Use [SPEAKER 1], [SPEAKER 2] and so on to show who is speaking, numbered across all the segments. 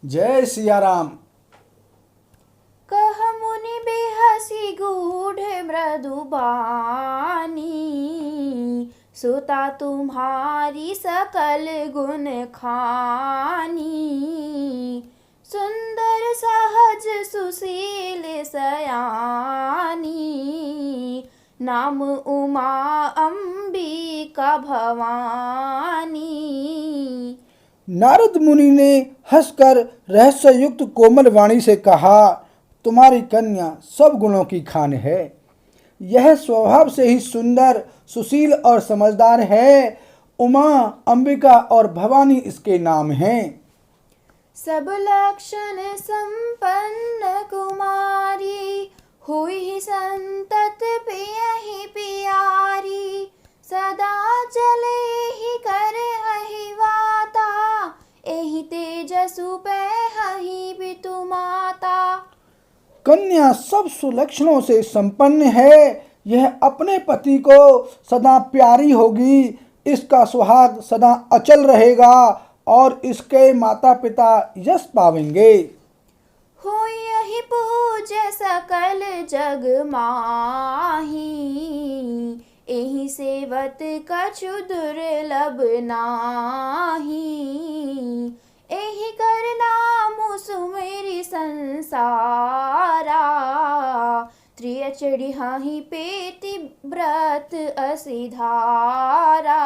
[SPEAKER 1] जय सिया राम।
[SPEAKER 2] कह मुनि बेहसी गूढ़ मृदु बानी, सुता तुम्हारी सकल गुण खानी। सुंदर सहज सुशील सयानी, नाम उमा अंबिका भवानी।
[SPEAKER 1] नारद मुनि ने हंसकर रहस्य युक्त कोमल वाणी से कहा, तुम्हारी कन्या सब गुणों की खान है। यह स्वभाव से ही सुंदर, सुशील और समझदार है। उमा, अंबिका और भवानी इसके नाम हैं।
[SPEAKER 2] सब लक्षण संपन्न कुमारी, हुई संतत पियहि पियारी। सदा चले ही कर अहि वाता, एहि तेजसु पेहहि पितु माता।
[SPEAKER 1] कन्या सब सुलक्षणों से संपन्न है। यह अपने पति को सदा प्यारी होगी। इसका सुहाग सदा अचल रहेगा और इसके माता पिता यश पावेंगे।
[SPEAKER 2] हुई यही पूज्य सकल जग माही, एहि सेवत कछु दुर्लभ नाही। एहि कर नाम सुमेरि संसारा, त्रिय चढ़ियाहि पेति व्रत असिधारा।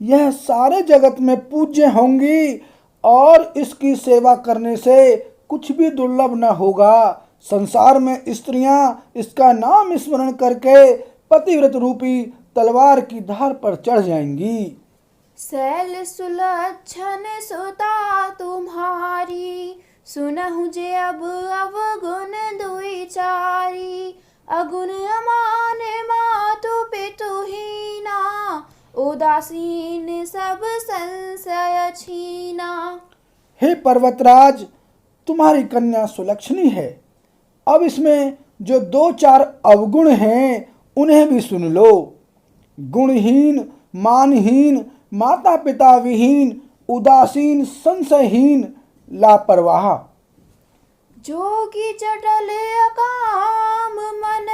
[SPEAKER 1] यह सारे जगत में पूज्य होंगी और इसकी सेवा करने से कुछ भी दुर्लभ न होगा। संसार में स्त्रियां इसका नाम स्मरण करके पतिव्रत रूपी तलवार की धार पर चढ़ जाएंगी।
[SPEAKER 2] शैल सुलक्षण सुता तुम्हारी, सुनहु जे अब अवगुण दुई चारी। अगुण अमान मातु पितु हीना, उदासीन सब संशय छीना।
[SPEAKER 1] हे पर्वतराज, तुम्हारी कन्या सुलक्षणी है। अब इसमें जो दो चार अवगुण हैं उन्हें भी सुन लो। गुणहीन, मानहीन, माता पिता विहीन, उदासीन, संशयहीन, लापरवाह।
[SPEAKER 2] जोगी जटल अकाम मन,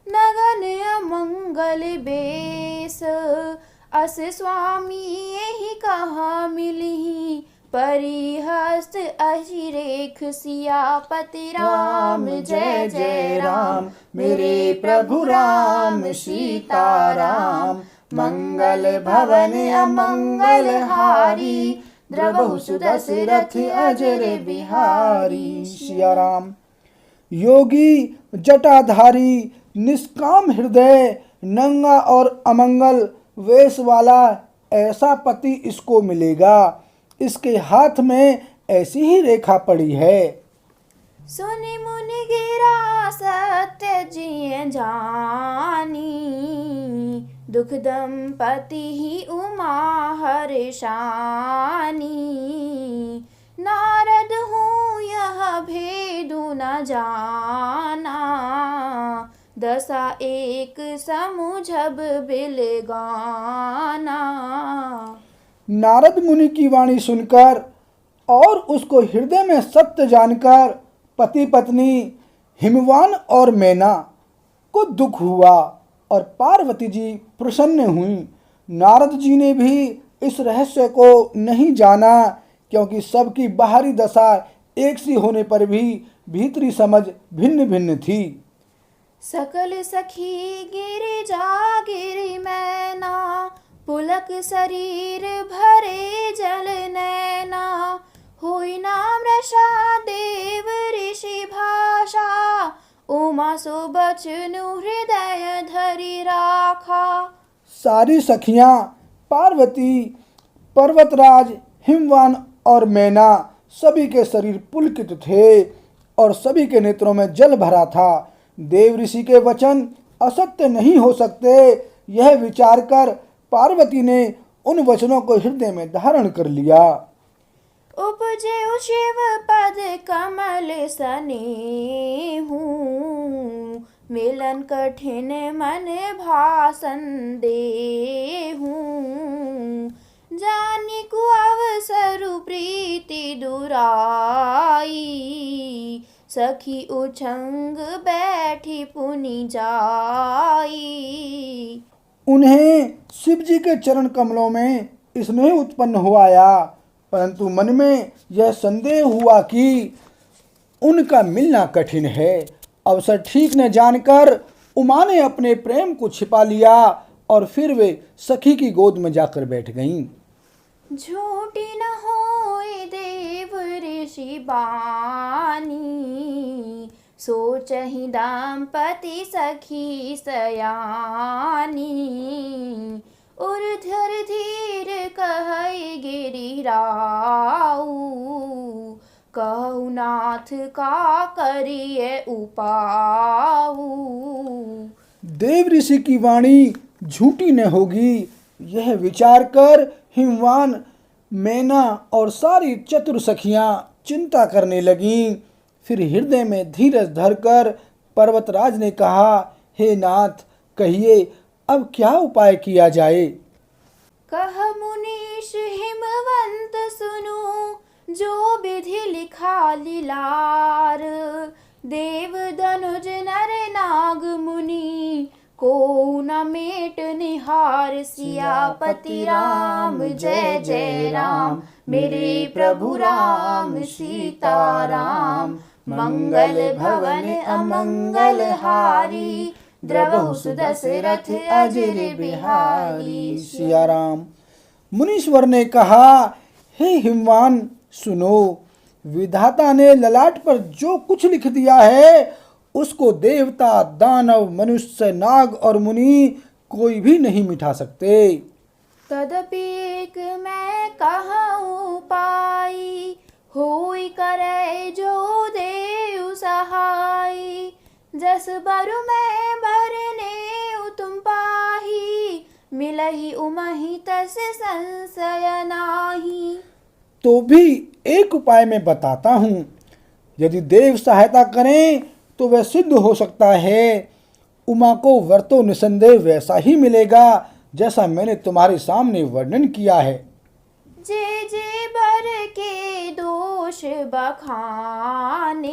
[SPEAKER 2] नगन अमंगल बेस। अस स्वामी यही कहा मिली, परिहस्त अहिरेख सियापति राम। जय जय राम मेरे प्रभु राम सीताराम। मंगल भवन अमंगल हारी, द्रवहु सुदशरथ अजर बिहारी।
[SPEAKER 1] सिया राम। योगी, जटाधारी, निष्काम हृदय, नंगा और अमंगल वेश वाला ऐसा पति इसको मिलेगा। इसके हाथ में ऐसी ही रेखा पड़ी है।
[SPEAKER 2] सुनि मुनि गिरा सत्य जिय जानी, दुख दंपति ही उमा हर्षानी। नारद हूँ यह भेदु न जाना, दशा एक समुझब बिल गाना।
[SPEAKER 1] नारद मुनि की वाणी सुनकर और उसको हृदय में सत्य जानकर पति पत्नी हिमवान और मैना को दुख हुआ और पार्वती जी प्रसन्न हुई। नारद जी ने भी इस रहस्य को नहीं जाना, क्योंकि सबकी बाहरी दशा एक सी होने पर भी भीतरी समझ भिन्न भिन्न थी।
[SPEAKER 2] सकल सखी गिरिजा गिरि मैना, पुलक शरीर भरे जल नैना। हुई नाम रषा देव ऋषि भाषा, उमा सो बचनु हृदय धरि राखा।
[SPEAKER 1] सारी सखियां पार्वती, पर्वतराज, हिमवान और मैना सभी के शरीर पुलकित थे और सभी के नेत्रों में जल भरा था। देव ऋषि के वचन असत्य नहीं हो सकते, यह विचार कर पार्वती ने उन वचनों को हृदय में धारण कर लिया।
[SPEAKER 2] उपजे शिव पद कमल सनेहू, मिलन कठिन मन भासन देहू। जानी को अवसरु प्रीति दुराई, सखी उछंग बैठी पुनि जाई।
[SPEAKER 1] उन्हें शिव जी के चरण कमलों में स्नेह उत्पन्न हो आया, परंतु मन में यह संदेह हुआ कि उनका मिलना कठिन है। अवसर ठीक न जानकर उमा ने अपने प्रेम को छिपा लिया और फिर वे सखी की गोद में जाकर बैठ गईं।
[SPEAKER 2] झूठी न होए देव ऋषि बानी, सोचहि दाम्पति सखी सयानी। उर्धर धीर कहै गिरिराऊ, कहु नाथ का करिए उपाऊ।
[SPEAKER 1] देव ऋषि की वाणी झूठी न होगी, यह विचार कर हिमवान, मैना और सारी चतुर सखियां चिंता करने लगीं। फिर हृदय में धीरज धरकर पर्वतराज ने कहा, हे नाथ, कहिए अब क्या उपाय किया जाए।
[SPEAKER 2] कह मुनीश हिमवंत सुनो, जो विधि लिखा लीलार। देव धनुज नर नाग मुनि, को न मेट निहार। सियापति राम जय जय राम, मेरे प्रभु राम सीताराम। मंगल भवन अमंगल हारी, द्रवहु सुदशरथ अजर बिहारी।
[SPEAKER 1] सिया राम। मुनीश्वर ने कहा, हे हिमवान सुनो, विधाता ने ललाट पर जो कुछ लिख दिया है उसको देवता, दानव, मनुष्य, नाग और मुनि कोई भी नहीं मिटा सकते।
[SPEAKER 2] तदपि एक मैं कहूँ पाई, होई करे जो देव सहाय। जस बरु मैं भरने तुम पाही, मिलहि उमहि तस संशय नाही।
[SPEAKER 1] तो भी एक उपाय मैं बताता हूँ, यदि देव सहायता करें तो वह सिद्ध हो सकता है। उमा को वर तो निसंदेह वैसा ही मिलेगा जैसा मैंने तुम्हारे सामने वर्णन किया है।
[SPEAKER 2] जे जे बर के दोष बखाने,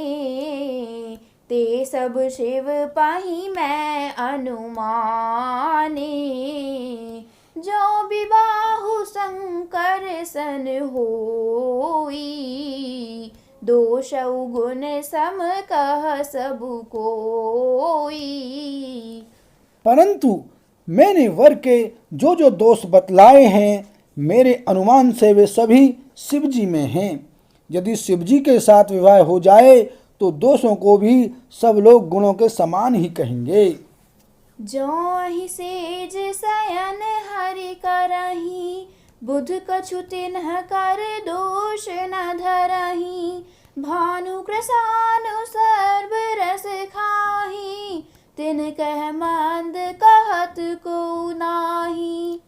[SPEAKER 2] ते सब शिव पाही मैं अनुमाने। जो विबाहु शंकर सन होई, दोष गुण सम कह सब कोई।
[SPEAKER 1] परंतु मैंने वर के जो जो दोष बतलाए हैं, मेरे अनुमान से वे सभी शिवजी में हैं। यदि शिवजी के साथ विवाह हो जाए तो दोषों को भी सब लोग गुणों के समान ही कहेंगे।
[SPEAKER 2] जो ही सेज सयन हरि करही, बुध कछु तिन्ह कर दोष न धरही। भानु कृसानु सर्व रस खाही, तिन कह मंद कहत को नाही।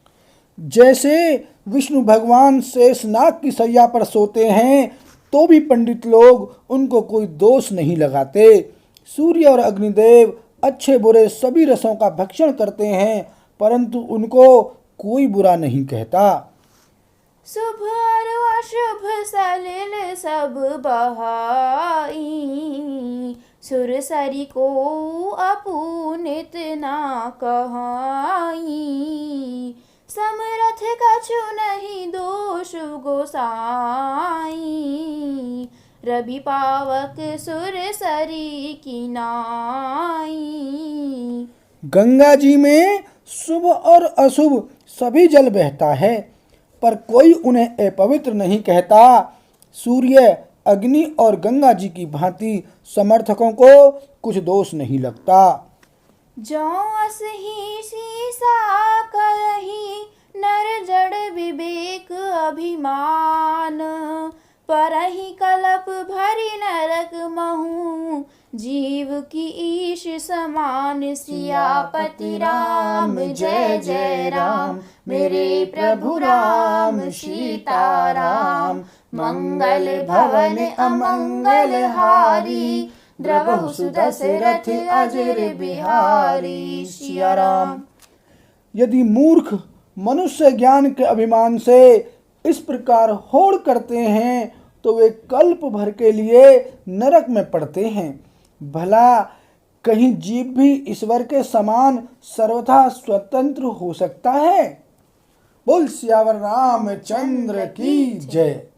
[SPEAKER 1] जैसे विष्णु भगवान शेषनाग की सैया पर सोते हैं तो भी पंडित लोग उनको कोई दोष नहीं लगाते। सूर्य और अग्निदेव अच्छे बुरे सभी रसों का भक्षण करते हैं, परंतु उनको कोई बुरा नहीं कहता।
[SPEAKER 2] शुभ और अशुभ सलिल सब बहाई, सुरसरी को अपूनित ना कहाई। समरथ कछु नहीं दोष गोसाई, रवि पावक सुरसरी की नाई।
[SPEAKER 1] गंगा जी में शुभ और अशुभ सभी जल बहता है, पर कोई उन्हें अपवित्र नहीं कहता। सूर्य, अग्नि और गंगा जी की भांति समर्थकों को कुछ दोष नहीं लगता।
[SPEAKER 2] जो अस ही सीसा करही, नर जड़ विवेक अभिमान। परहि कलप भरी नरक महु, जीव की ईश समान। सियापति राम जय जय राम, मेरे प्रभु राम सीताराम। मंगल भवन अमंगल हारी, द्रवहु सुदशरथ अजर बिहारी। सिया राम।
[SPEAKER 1] यदि मूर्ख मनुष्य ज्ञान के अभिमान से इस प्रकार होड़ करते हैं तो वे कल्प भर के लिए नरक में पड़ते हैं। भला कहीं जीव भी ईश्वर के समान सर्वथा स्वतंत्र हो सकता है? बोल सियावर रामचंद्र की जय।